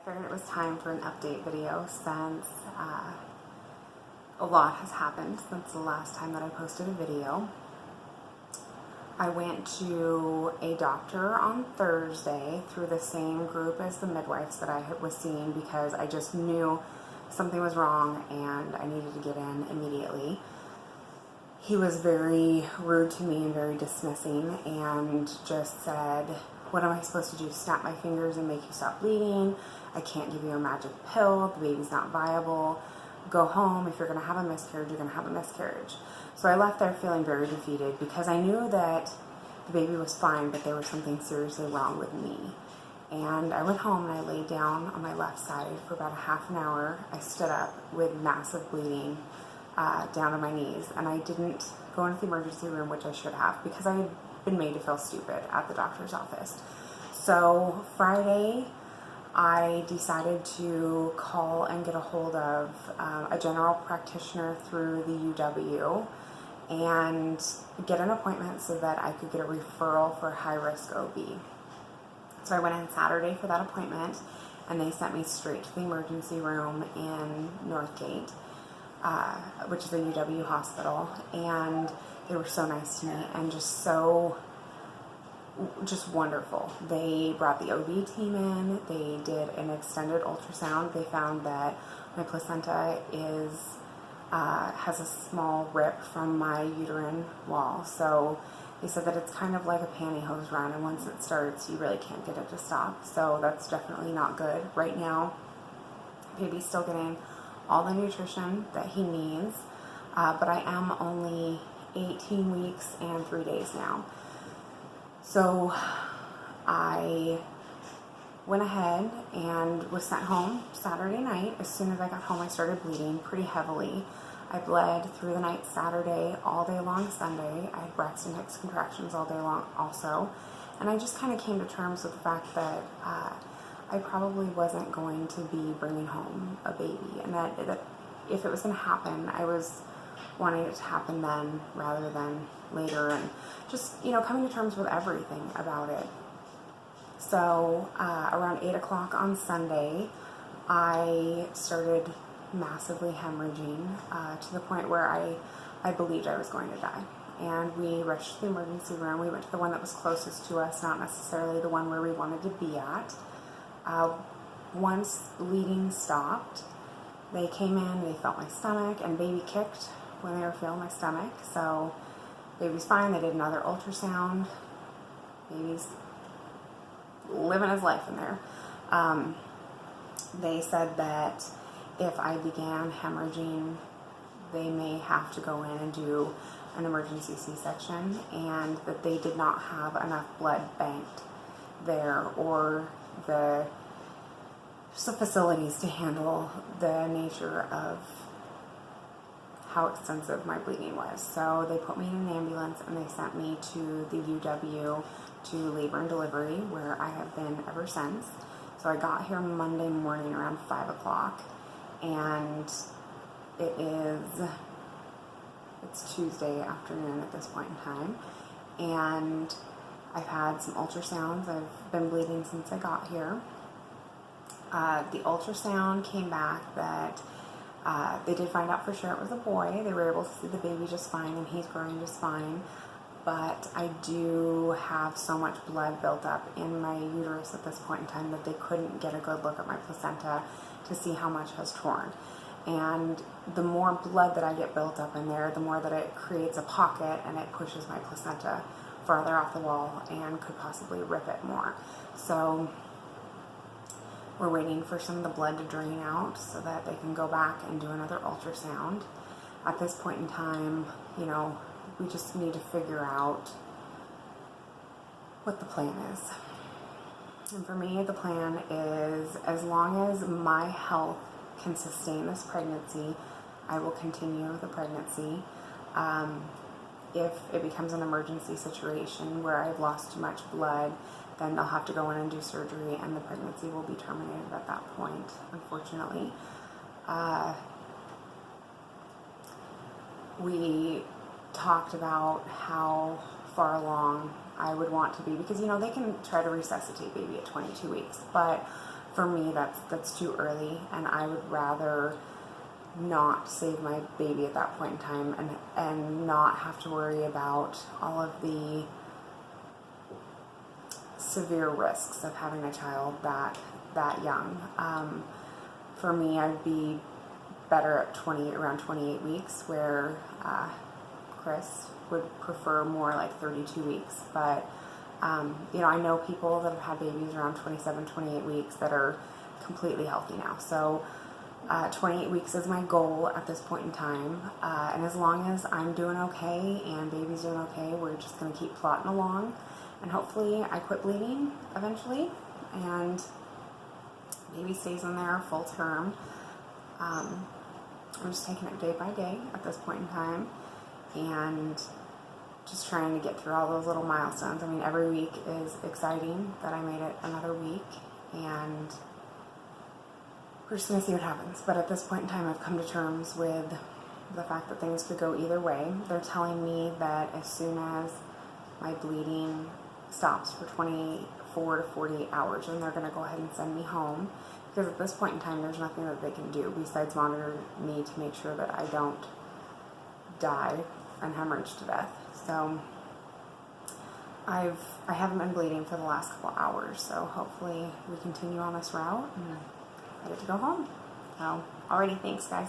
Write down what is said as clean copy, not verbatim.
figured it was time for an update video since a lot has happened since the last time that I posted a video. I went to a doctor on Thursday through the same group as the midwives that I was seeing because I just knew something was wrong and I needed to get in immediately. He was very rude to me and very dismissing and just said, "What am I supposed to do? Snap my fingers and make you stop bleeding? I can't give you a magic pill. The baby's not viable. Go home. If you're going to have a miscarriage, you're going to have a miscarriage." So I left there feeling very defeated because I knew that the baby was fine, but there was something seriously wrong with me. And I went home and I laid down on my left side for about a half an hour. I stood up with massive bleeding down to my knees, and I didn't go into the emergency room, which I should have, because I had been made to feel stupid at the doctor's office. So Friday, I decided to call and get a hold of a general practitioner through the UW and get an appointment so that I could get a referral for high-risk OB. So I went in Saturday for that appointment, and they sent me straight to the emergency room in Northgate, which is a UW hospital, and they were so nice to me and just wonderful. They brought the OB team in. They did an extended ultrasound. They found that my placenta has a small rip from my uterine wall. So they said that it's kind of like a pantyhose run, and once it starts, you really can't get it to stop. So that's definitely not good. Right now, baby's still getting all the nutrition that he needs, but I am only 18 weeks and 3 days now. So I went ahead and was sent home Saturday night. As soon as I got home, I started bleeding pretty heavily. I bled through the night Saturday, all day long Sunday. I had Braxton Hicks contractions all day long also. And I just kind of came to terms with the fact that I probably wasn't going to be bringing home a baby, and that if it was going to happen, I was wanting it to happen then rather than later, and just, coming to terms with everything about it. So around 8 o'clock on Sunday, I started massively hemorrhaging to the point where I believed I was going to die. And we rushed to the emergency room. We went to the one that was closest to us, not necessarily the one where we wanted to be at. Once bleeding stopped, they came in, they felt my stomach, and baby kicked when they were feeling my stomach. So baby's fine. They did another ultrasound. Baby's living his life in there. They said that if I began hemorrhaging, they may have to go in and do an emergency C-section, and that they did not have enough blood banked there or the facilities to handle the nature of how extensive my bleeding was. So they put me in an ambulance and they sent me to the UW to labor and delivery, where I have been ever since. So I got here Monday morning around 5 o'clock, and it's Tuesday afternoon at this point in time, and I've had some ultrasounds. I've been bleeding since I got here. The ultrasound came back that they did find out for sure it was a boy. They were able to see the baby just fine, and he's growing just fine. But I do have so much blood built up in my uterus at this point in time that they couldn't get a good look at my placenta to see how much has torn. And the more blood that I get built up in there, the more that it creates a pocket and it pushes my placenta farther off the wall and could possibly rip it more. So we're waiting for some of the blood to drain out so that they can go back and do another ultrasound. At this point in time, we just need to figure out what the plan is. And for me, the plan is, as long as my health can sustain this pregnancy, I will continue the pregnancy. If it becomes an emergency situation where I've lost too much blood, then they'll have to go in and do surgery, and the pregnancy will be terminated at that point, unfortunately. We talked about how far along I would want to be, because they can try to resuscitate baby at 22 weeks, but for me, that's too early, and I would rather not save my baby at that point in time and not have to worry about all of the severe risks of having a child that young. For me, I'd be better at around 28 weeks, where Chris would prefer more like 32 weeks. But I know people that have had babies around 27, 28 weeks that are completely healthy now. So 28 weeks is my goal at this point in time. And as long as I'm doing okay and baby's doing okay, we're just going to keep plotting along. And hopefully I quit bleeding eventually and baby stays in there full term. I'm just taking it day by day at this point in time and just trying to get through all those little milestones. I mean, every week is exciting that I made it another week, and we're just going to see what happens. But at this point in time, I've come to terms with the fact that things could go either way. They're telling me that as soon as my bleeding stops for 24 to 48 hours, and they're going to go ahead and send me home, because at this point in time, there's nothing that they can do besides monitor me to make sure that I don't die and hemorrhage to death. So I haven't been bleeding for the last couple hours, so hopefully we continue on this route and I get to go home. So, alrighty, thanks guys.